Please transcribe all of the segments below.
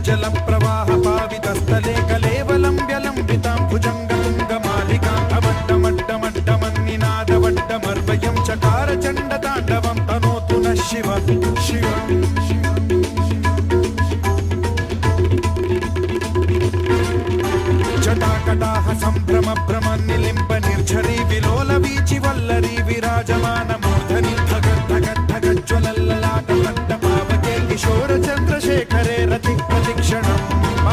जलं प्रवाह पावितस्थले कलेवलं व्यलम्बितां भुजङ्गतुङ्गमालिकां अवड्डमड्डमड्डमन्निनादवड्डमर्वयं चकार चण्डताण्डवं तनोतु नः शिव शिव जटाकटाह सम्भ्रम भ्रम निलिम्ब निर्झरी विलोल वीचि वल्लरी विराजमान मूर्धनि धगत् धगत् धगत् ज्वलल्ललाट पट्ट पावके किशोर चन्द्रशेखरे रति प्रतिक्षणम् ॐ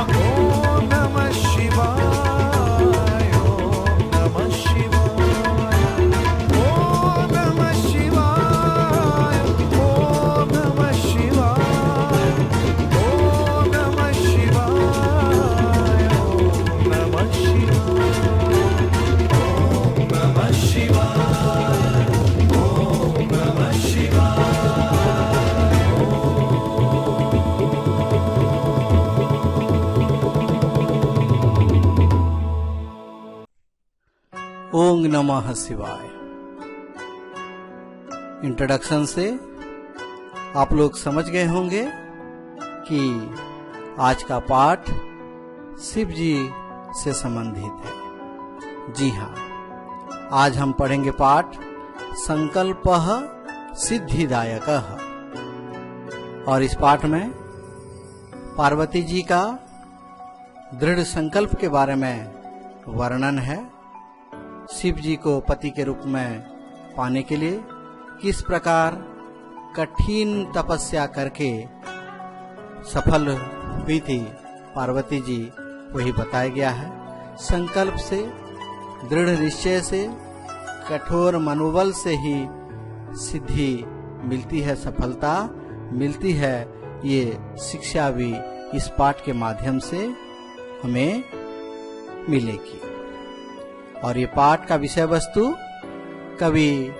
नमः शिवाय ॐ नमः शिवाय ॐ नमः शिवाय ॐ नमः शिवाय ॐ नमः शिवाय नमः शिवाय ओम नमः शिवाय ओम नमः शिवाय। इंट्रोडक्शन से आप लोग समझ गए होंगे कि आज का पाठ शिव जी से संबंधित है। जी हाँ, आज हम पढ़ेंगे पाठ संकल्पः सिद्धिदायकः। और इस पाठ में पार्वती जी का दृढ़ संकल्प के बारे में वर्णन है। शिव जी को पति के रूप में पाने के लिए किस प्रकार कठिन तपस्या करके सफल हुई थी पार्वती जी, वही बताया गया है। संकल्प से, दृढ़ निश्चय से, कठोर मनोबल से ही सिद्धि मिलती है, सफलता मिलती है। ये शिक्षा भी इस पाठ के माध्यम से हमें मिलेगी। और ये पाठ का विषय वस्तु कवि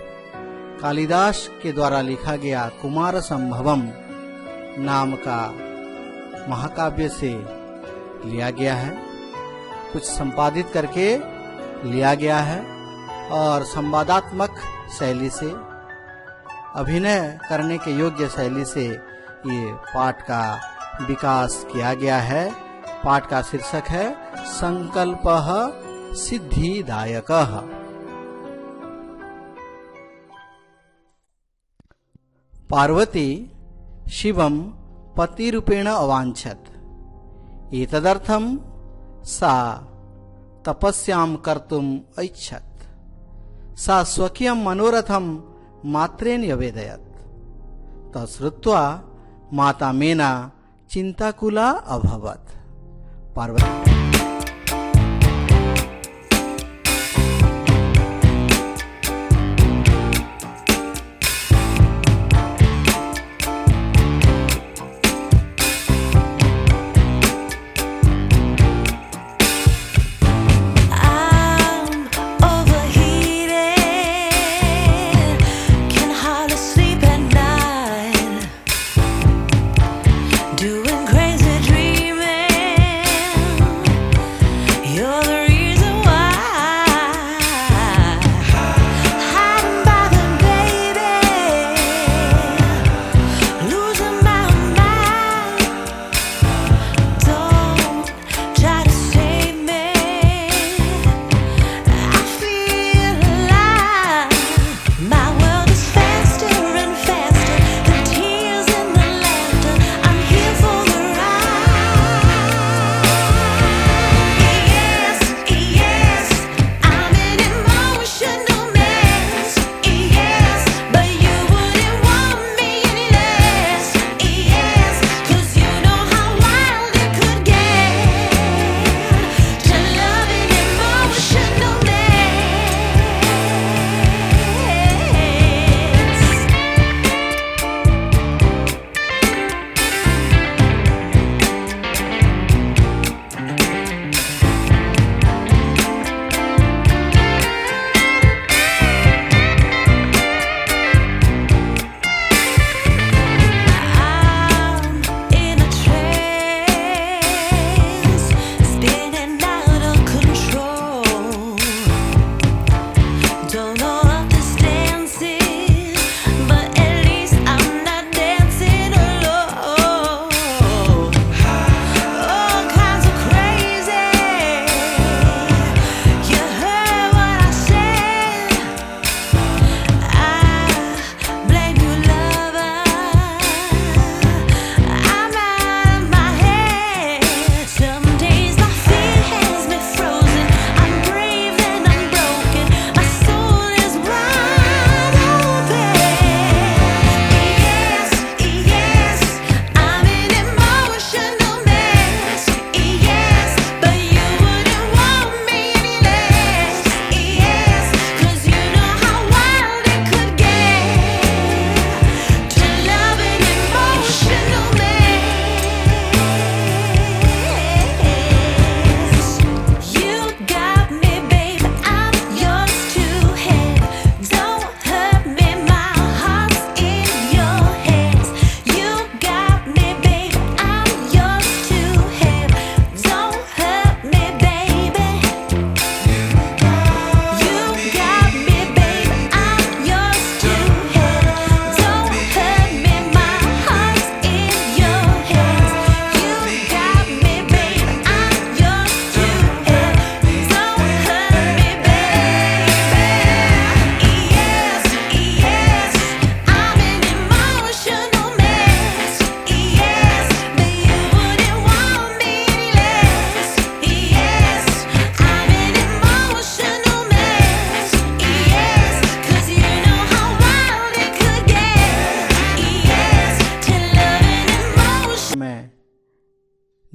कालिदास के द्वारा लिखा गया कुमार संभवम नाम का महाकाव्य से लिया गया है, कुछ संपादित करके लिया गया है और संवादात्मक शैली से, अभिनय करने के योग्य शैली से ये पाठ का विकास किया गया है। पाठ का शीर्षक है संकल्पः सिद्धिदायकः। पार्वती शिवं पतिरूपेण अवांछत, एतदर्थं सा तपस्यां कर्तुम् ऐच्छत्। सा स्वकीयं मनोरथं मात्रेण व्यवेदयत्। तच्छ्रुत्वा माता मेना चिन्ताकुला अभवत्। पार्वती Doing crazy dreaming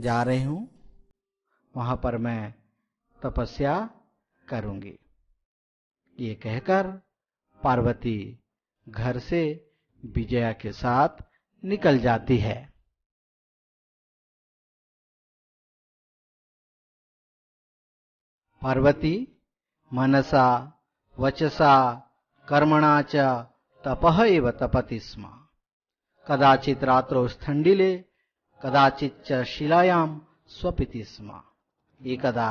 जा रही हूं, वहां पर मैं तपस्या करूंगी। ये कहकर पार्वती घर से विजया के साथ निकल जाती है। पार्वती मनसा वचसा कर्मणा च तपः एव तपति स्म। कदाचित् रात्रौ स्थण्डिले कदाचित् च शिलायां स्वपिति स्म। एकदा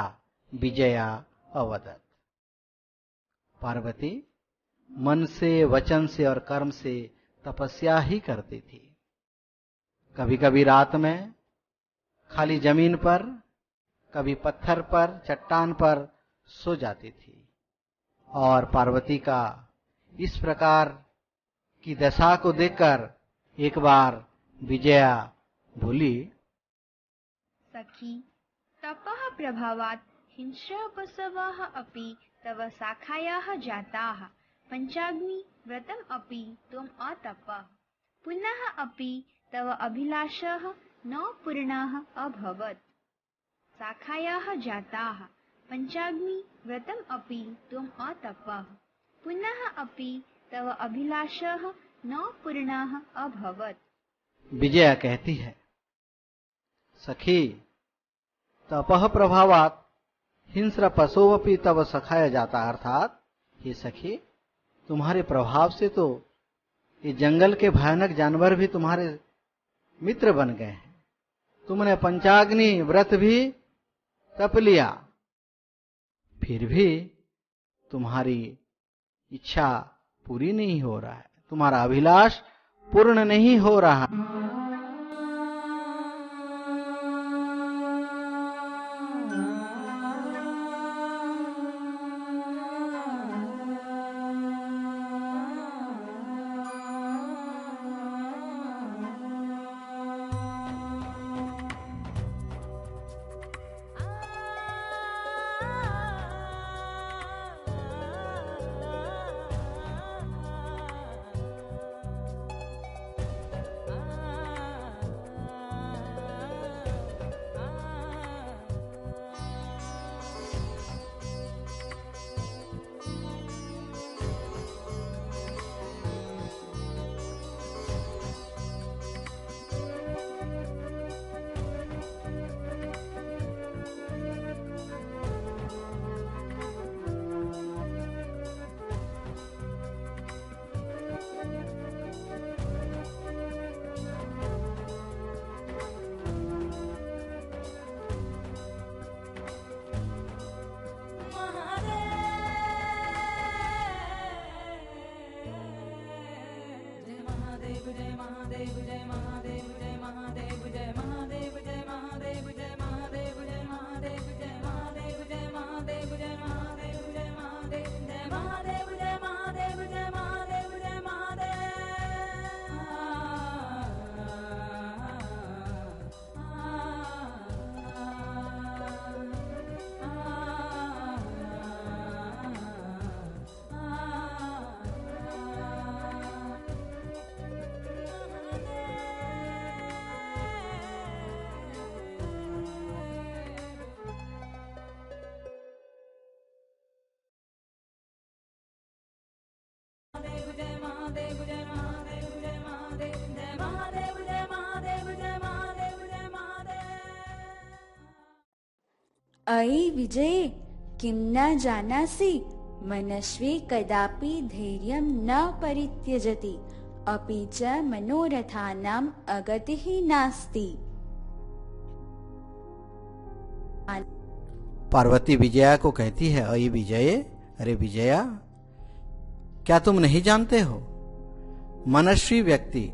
विजया अवदत्। पार्वती मन से, वचन से और कर्म से तपस्या ही करती थी। कभी कभी रात में खाली जमीन पर, कभी पत्थर पर, चट्टान पर सो जाती थी। और पार्वती का इस प्रकार की दशा को देखकर एक बार विजया बोली, सखी, तपः प्रभावात् हिंस्रः पशवः अपि तव शाखायाः जाताः। पंचाग्नि व्रतम् अपि त्वम् अतपः। पुनः अपि तव अभिलाषः न पूर्णः अभवत्। शाखायाः जाताः। पंचाग्नि व्रतम् अपि त्वम् अतपः। पुनः अपि तव अभिलाषः न पूर्णः अभवत्। विजया कहती है, सखी, तपः प्रभावात् हिंस्र पशुवपि तव सखाया जाता। अर्थात हे सखी, तुम्हारे प्रभाव से तो ये जंगल के भयानक जानवर भी तुम्हारे मित्र बन गए हैं। तुमने पंचाग्नि व्रत भी तप लिया, फिर भी तुम्हारी इच्छा पूरी नहीं हो रहा है, तुम्हारा अभिलाष पूर्ण नहीं हो रहा। अयि विजये, किं न जानासि, मनस्वी कदापि धैर्यं न परित्यजति, अपि च मनोरथानाम् अगतिः नास्ति। पार्वती विजया को कहती है, अयि विजये, अरे विजया, क्या तुम नहीं जानते हो, मनस्वी व्यक्ति,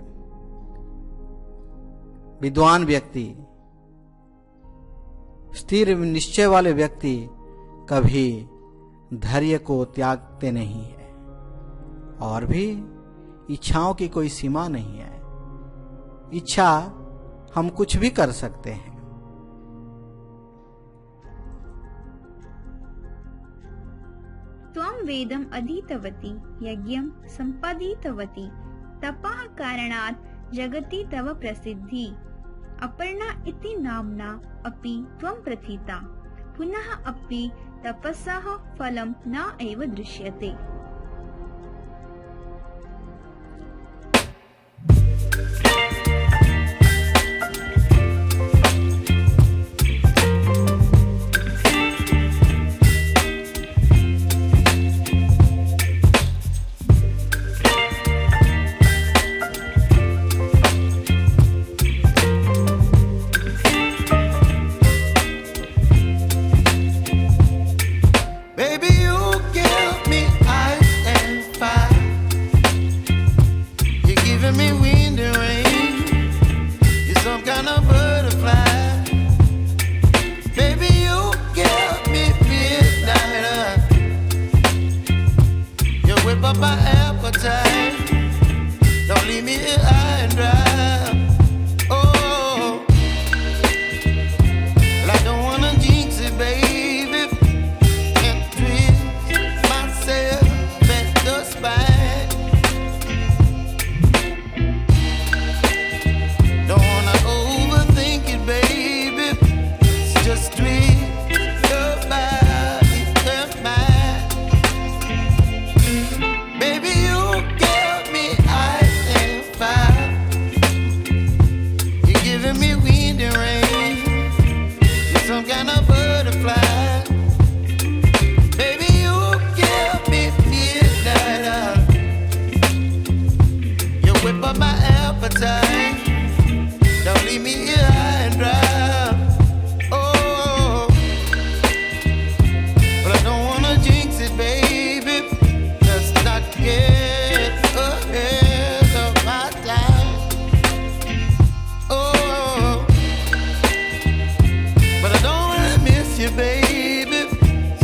विद्वान व्यक्ति, स्थिर निश्चय वाले व्यक्ति कभी धैर्य को त्यागते नहीं है, और भी इच्छाओं की कोई सीमा नहीं है। इच्छा हम कुछ भी कर सकते हैं। त्वं वेदम् अधीतवती, यज्ञं सम्पादितवती, तपः कारणात् जगति तव प्रसिद्धि। अपर्णा इति नाम्ना अपि त्वं प्रथिता। पुनः अपि तपसः फलं न एव दृश्यते। Baby, you give me ice and fire. You're giving me wind and rain. You're some kind of butterfly. Baby, you give me midnight. You whip up my appetite. Don't leave me here high and dry. Oh, well, I don't wanna jinx it, baby. And twist myself at the spine. Don't wanna overthink it, baby. It's just twist your body and mine. Baby, you give me ice and fire. You're giving me wind and rain. You're some kind of butterfly. Baby, you give me midnight. You whip up my appetite. Don't leave me here high and dry. Oh, but I don't wanna jinx it, baby. Let's not get ahead of my time. Oh, but I don't wanna miss you, baby.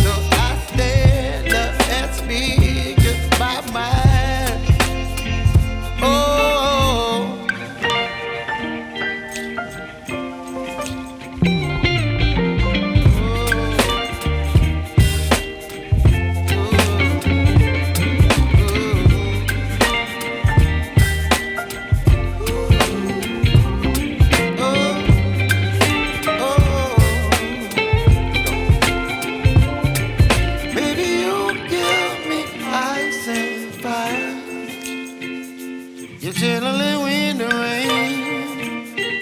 So I stand up and speak my mind. Oh. Baby, you give me ice and fire. You're chilling wind and rain.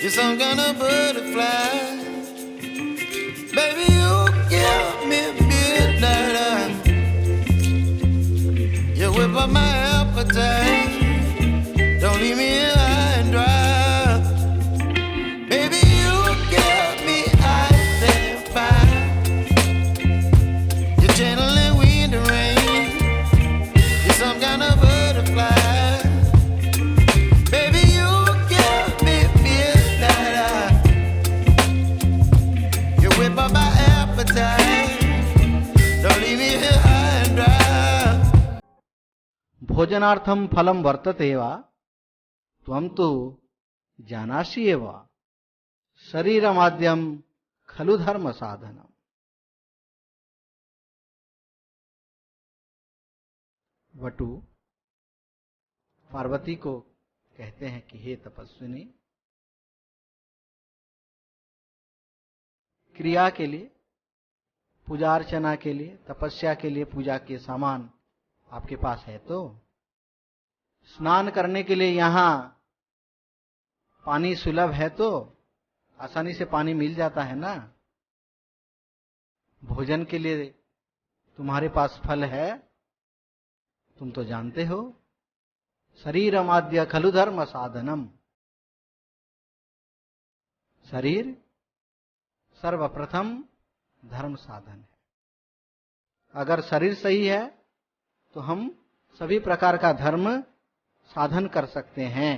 You're some kind of butterfly. Baby, you give me midnight. You whip up my appetite. Don't leave me here high and dry. Baby, you give me ice and fire. You're channeling wind and rain. You're some kind of butterfly. Baby, you give me midnight. You whip up my appetite. Don't leave me here high and dry. भोजनार्थम फलम वर्तते वा त्वं तु जानासि एव शरीरमाद्यम खलु धर्म साधनम। वटु पार्वती को कहते हैं कि हे तपस्विनी, क्रिया के लिए, पूजा अर्चना के लिए, तपस्या के लिए पूजा के सामान आपके पास है तो? स्नान करने के लिए यहाँ पानी सुलभ है तो? आसानी से पानी मिल जाता है ना? भोजन के लिए तुम्हारे पास फल है, तुम तो जानते हो। शरीरमाद्य खलु धर्म साधनम। शरीर सर्वप्रथम धर्म साधन है। अगर शरीर सही है तो हम सभी प्रकार का धर्म साधन कर सकते हैं।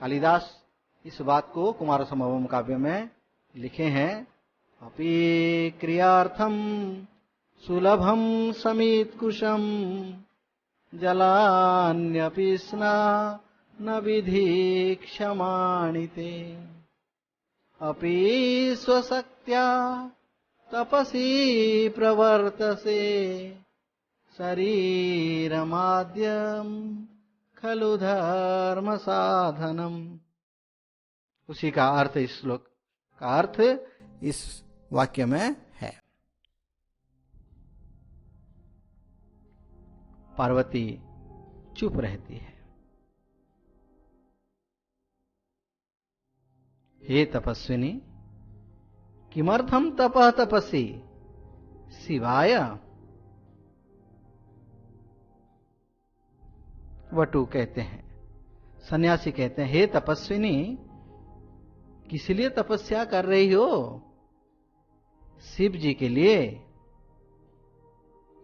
कालिदास इस बात को कुमार संभवम काव्य में लिखे हैं। अपि क्रियार्थम सुलभम समीत कुशम जलान्यपि स्ना न विधि क्षमाणिते। अपि स्वशक्त्या तपसी प्रवर्तसे शरीरमाद्यम खलु धर्म साधनम। उसी का अर्थ इस श्लोक का अर्थ इस वाक्य में है। पार्वती चुप रहती है। हे तपस्विनी, किमर्थम तपः तपसि शिवाय। वटु कहते हैं, सन्यासी कहते हैं, हे तपस्विनी, किस लिए तपस्या कर रही हो? शिव जी के लिए।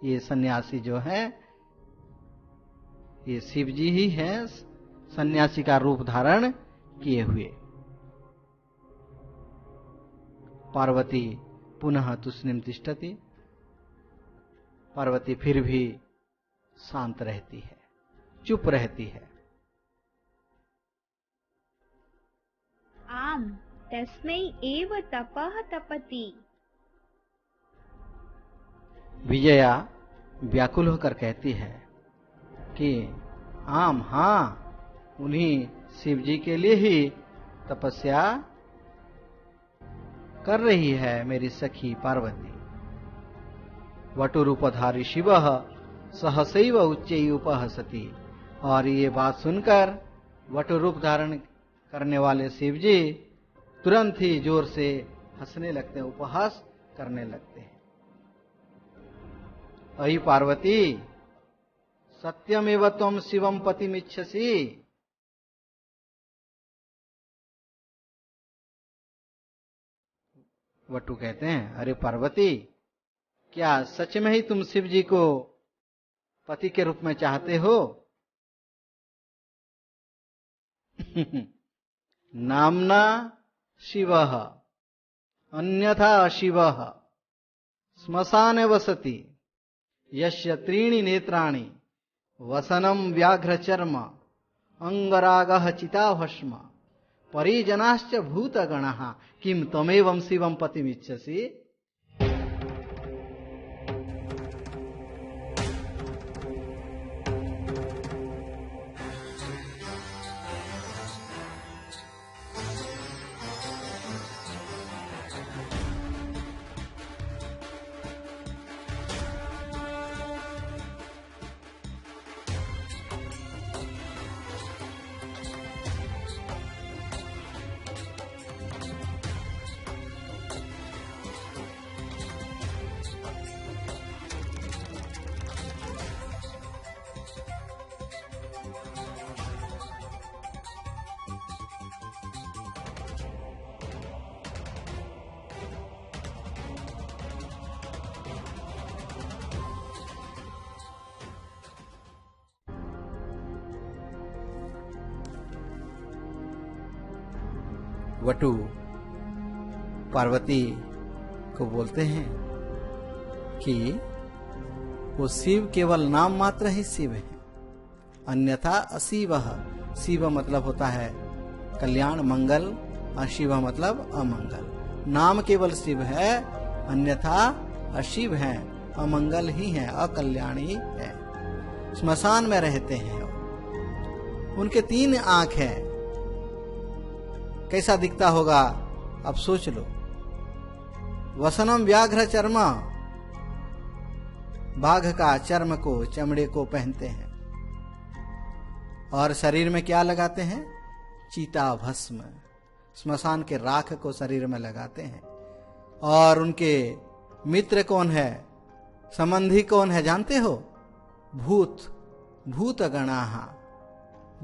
ये सन्यासी जो है, ये शिव जी ही हैं, सन्यासी का रूप धारण किए हुए। पार्वती पुनः तुष्णिम तिष्ठति। पार्वती फिर भी शांत रहती है, चुप रहती है। आम तस्मै एव तपः तपति। विजया व्याकुल होकर कहती है कि आम, हाँ, उन्हीं शिव जी के लिए ही तपस्या कर रही है मेरी सखी पार्वती। वटुरूपधारी शिव सहसैव उच्चैः उपहसति। और ये बात सुनकर वटुरूप धारण करने वाले शिव जी तुरंत ही जोर से हंसने लगते हैं, उपहास करने लगते हैं। अहि पार्वती, सत्यमेव त्वं शिवं पतिमिच्छसि। वटु कहते हैं, अरे पार्वती, क्या सच में ही तुम शिव जी को पति के रूप में चाहते हो? नामना शिवः अन्यथा शिवः श्मशाने वसति यस्य त्रीणि नेत्राणि वसनं व्याघ्रचर्म अंगरागः चिताभस्म परिजनाश्च भूतगणः किम त्वमेवं शिवं पतिमिच्छसि। वटु पार्वती को बोलते हैं कि वो शिव केवल नाम मात्र ही शिव है, अन्यथा अशिवः। शिव मतलब होता है कल्याण मंगल, अशिव मतलब अमंगल। नाम केवल शिव है, अन्यथा अशिव है, अमंगल ही है, अकल्याण ही है। श्मशान में रहते हैं, उनके 3 आंख है। कैसा दिखता होगा अब सोच लो। वसनम व्याघ्र चर्म, बाघ का चर्म को, चमड़े को पहनते हैं। और शरीर में क्या लगाते हैं? चीता भस्म, श्मशान के राख को शरीर में लगाते हैं। और उनके मित्र कौन है, संबंधी कौन है जानते हो? भूत, भूत गणाः,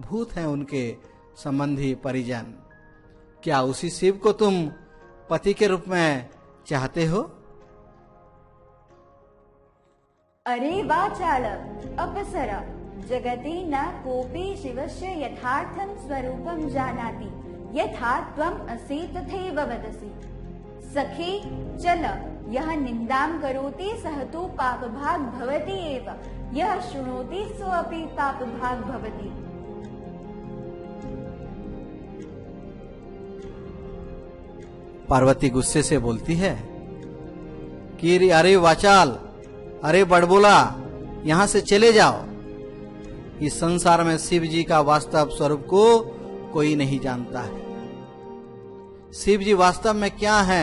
भूत हैं उनके संबंधी परिजन। क्या उसी शिव को तुम पति के रूप में चाहते हो? अरे वाचाल अपसर, जगति न कोपि शिवस्य यथार्थं स्वरूपं जानाति, यथा त्वम् असि तथैव वदसि। सखे चल, यः निन्दां करोति सः तु पापभाग् भवति एव, यः शृणोति सोऽपि पापभाग् भवति। पार्वती गुस्से से बोलती है कि अरे वाचाल, अरे बड़बोला, यहां से चले जाओ। इस संसार में शिव जी का वास्तव स्वरूप को कोई नहीं जानता है। शिव जी वास्तव में क्या है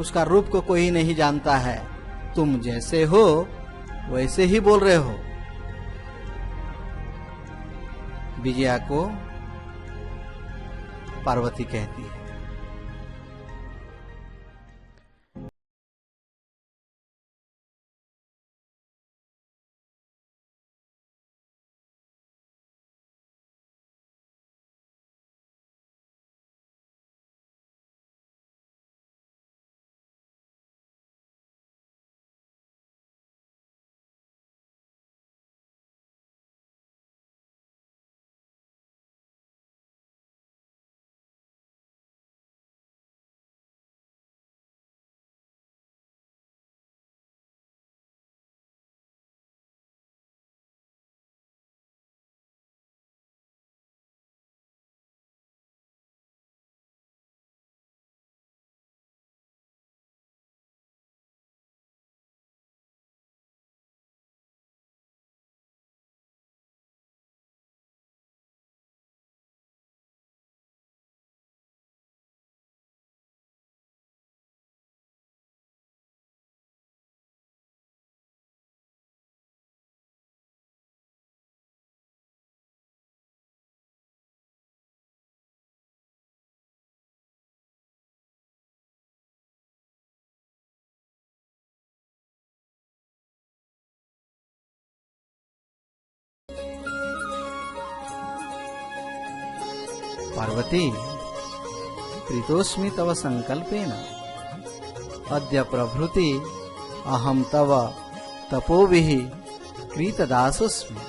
उसका रूप को कोई नहीं जानता है। तुम जैसे हो वैसे ही बोल रहे हो। विजया को पार्वती कहती है। पार्वती प्रीतोस्मि तव संकल्पेन अद्य प्रभृति अहम तव तपोभिः कृतदासोस्मि।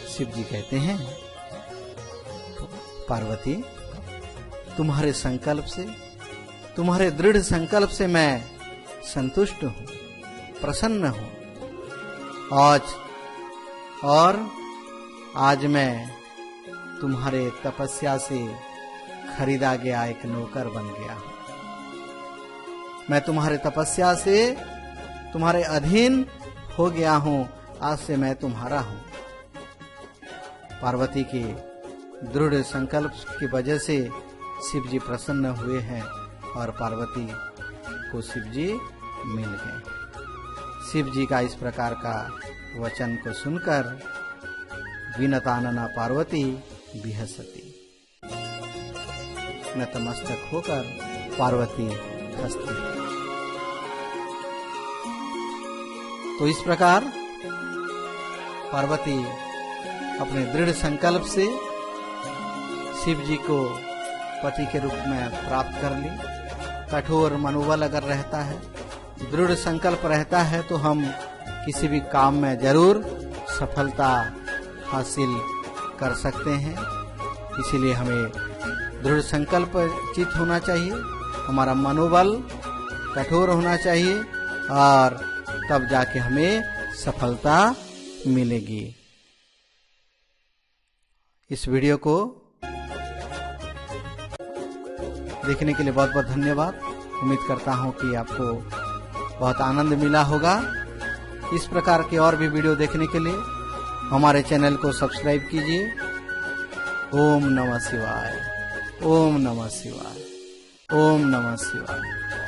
शिव जी कहते हैं, पार्वती तुम्हारे संकल्प से, तुम्हारे दृढ़ संकल्प से मैं संतुष्ट हूं, प्रसन्न हूं। आज मैं तुम्हारे तपस्या से खरीदा गया एक नौकर बन गया हूं। मैं तुम्हारे तपस्या से तुम्हारे अधीन हो गया हूं। आज से मैं तुम्हारा हूं। पार्वती के दृढ़ संकल्प की वजह से शिव जी प्रसन्न हुए हैं और पार्वती को शिव जी मिल गए। शिव जी का इस प्रकार का वचन को सुनकर विनतानना पार्वती बिहसती, नतमस्तक होकर पार्वती हंसती। तो इस प्रकार पार्वती अपने दृढ़ संकल्प से शिव जी को पति के रूप में प्राप्त कर ली। कठोर मनोबल अगर रहता है, दृढ़ संकल्प रहता है, तो हम किसी भी काम में जरूर सफलता हासिल कर सकते हैं। इसीलिए हमें दृढ़ संकल्प चित होना चाहिए, हमारा मनोबल कठोर होना चाहिए और तब जाके हमें सफलता मिलेगी। इस वीडियो को देखने के लिए बहुत बहुत धन्यवाद। उम्मीद करता हूं कि आपको बहुत आनंद मिला होगा। इस प्रकार के और भी वीडियो देखने के लिए हमारे चैनल को सब्सक्राइब कीजिए। ओम नमः शिवाय, ओम नमः शिवाय, ओम नमः शिवाय।